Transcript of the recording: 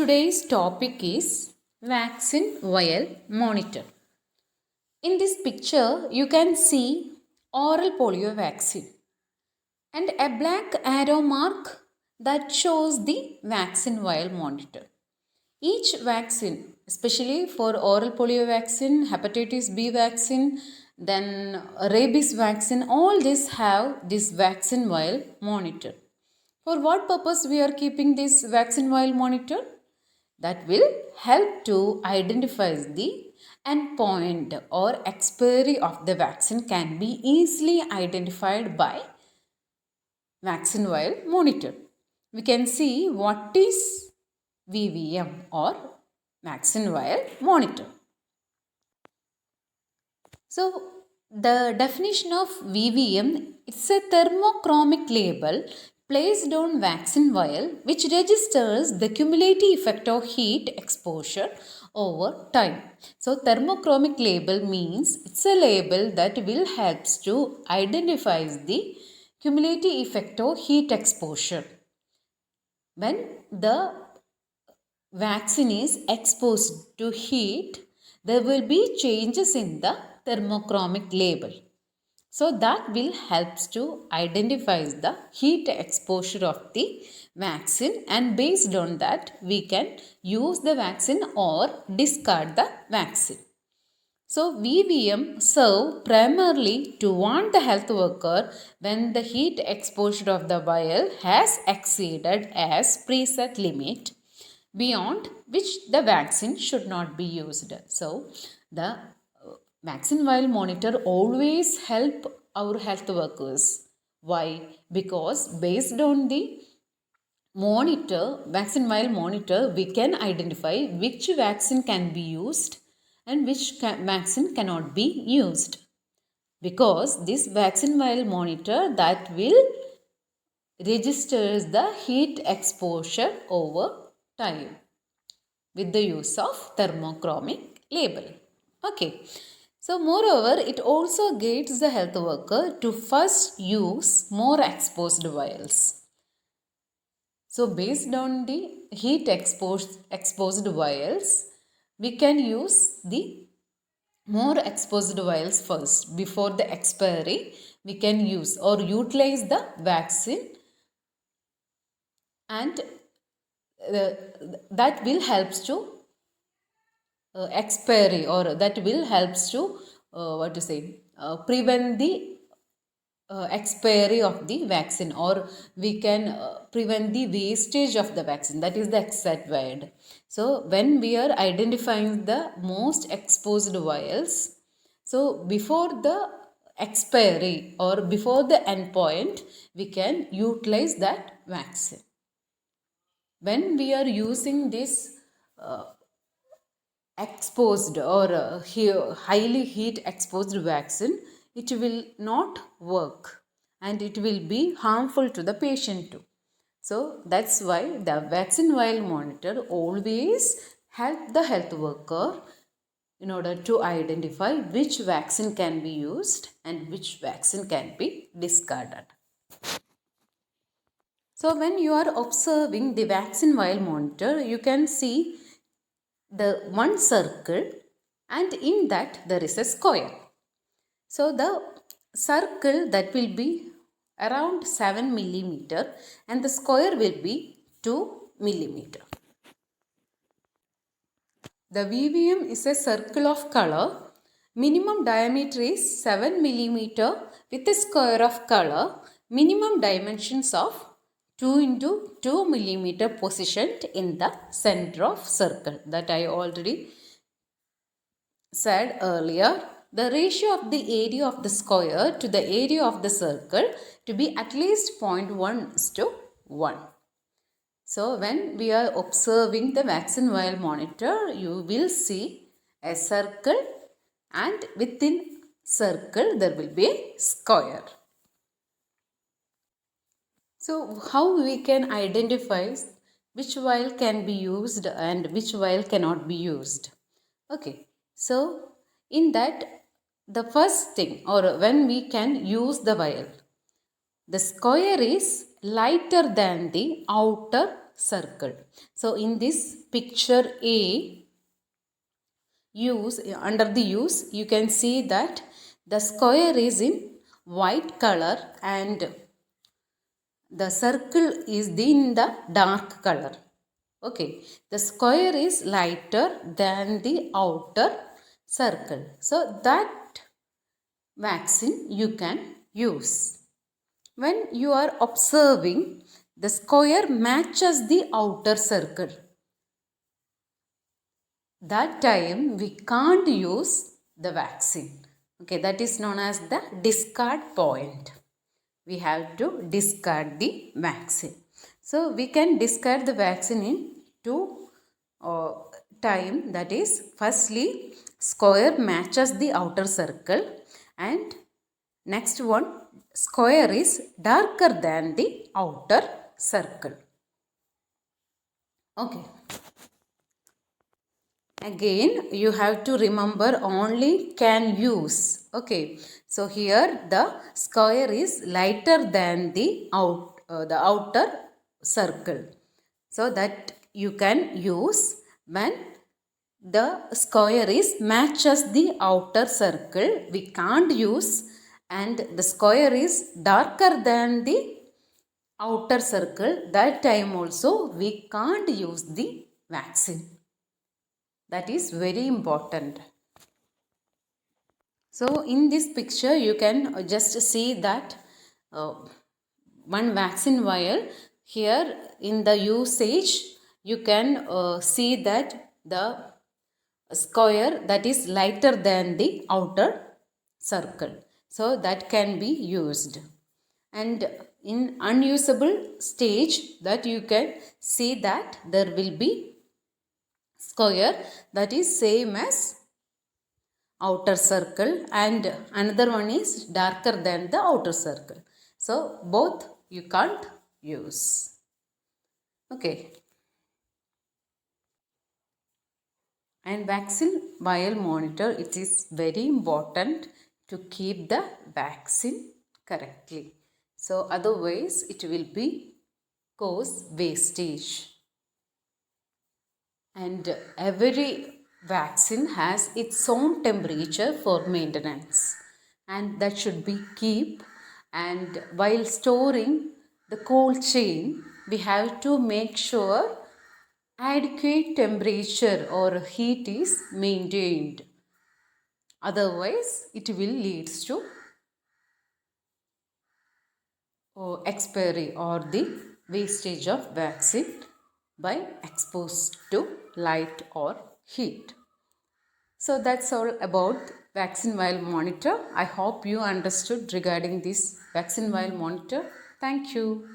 Today's topic is vaccine vial monitor. In this picture, you can see oral polio vaccine and a black arrow mark that shows the vaccine vial monitor. Each vaccine, especially for oral polio vaccine, hepatitis B vaccine, then rabies vaccine, all these have this vaccine vial monitor. For what purpose we are keeping this vaccine vial monitor? That will help to identify the endpoint or expiry of the vaccine can be easily identified by vaccine vial monitor. We can see what is VVM or vaccine vial monitor. So the definition of VVM, it's a thermochromic label placed on vaccine vial which registers the cumulative effect of heat exposure over time. So thermochromic label means it's a label that will helps to identify the cumulative effect of heat exposure. When the vaccine is exposed to heat, there will be changes in the thermochromic label. So that will helps to identify the heat exposure of the vaccine, and based on that we can use the vaccine or discard the vaccine. So VVM serve primarily to warn the health worker when the heat exposure of the vial has exceeded as preset limit beyond which the vaccine should not be used. So the vaccine vial monitor always help our health workers. Why? Because based on the vaccine vial monitor, we can identify which vaccine can be used and which vaccine cannot be used. Because this vaccine vial monitor that will registers the heat exposure over time with the use of thermochromic label. Okay. So moreover, it also guides the health worker to first use more exposed vials. So based on the heat exposed vials, we can use the more exposed vials first. Before the expiry, we can use or utilize the vaccine, and that will helps to expiry, or that will helps to prevent the expiry of the vaccine, or we can prevent the wastage of the vaccine. That is the exact word. So when we are identifying the most exposed vials, so before the expiry or before the endpoint, we can utilize that vaccine. When we are using this exposed or highly heat exposed vaccine, it will not work and it will be harmful to the patient too. So that's why the vaccine vial monitor always help the health worker in order to identify which vaccine can be used and which vaccine can be discarded. So when you are observing the vaccine vial monitor, you can see the one circle, and in that there is a square. So the circle that will be around 7 millimeter and the square will be 2 millimeter. The VVM is a circle of color. Minimum diameter is 7 millimeter with a square of color. Minimum dimensions of 2 into 2 millimeter positioned in the center of circle, that I already said earlier. The ratio of the area of the square to the area of the circle to be at least 0.1:1. So when we are observing the vaccine vial monitor, you will see a circle, and within circle there will be a square. So how we can identify which vial can be used and which vial cannot be used? Okay, so in that, the first thing, or when we can use the vial, the square is lighter than the outer circle. So in this picture A, under the use you can see that the square is in white color and the circle is in the dark color. Okay, the square is lighter than the outer circle, so that vaccine you can use. When you are observing, the square matches the outer circle. That time we can't use the vaccine. Okay, that is known as the discard point. We have to discard the vaccine. So we can discard the vaccine in two time, that is, firstly square matches the outer circle, and next one, square is darker than the outer circle. Okay. Again, you have to remember only can use. Okay, so here the square is lighter than the outer circle, so that you can use when the square is matches the outer circle. We can't use, and the square is darker than the outer circle. That time also we can't use the vaccine. That is very important. So in this picture you can just see that one vaccine vial. Here in the usage you can see that the square that is lighter than the outer circle, so that can be used. And in unusable stage, that you can see that there will be square that is same as outer circle and another one is darker than the outer circle. So both you can't use. Okay. And vaccine vial monitor, it is very important to keep the vaccine correctly. So otherwise it will be cause wastage. And every vaccine has its own temperature for maintenance, and that should be keep. And while storing the cold chain, we have to make sure adequate temperature or heat is maintained. Otherwise it will lead to expiry or the wastage of vaccine by exposed to light or heat. So that's all about vaccine vial monitor. I hope you understood regarding this vaccine vial monitor. Thank you.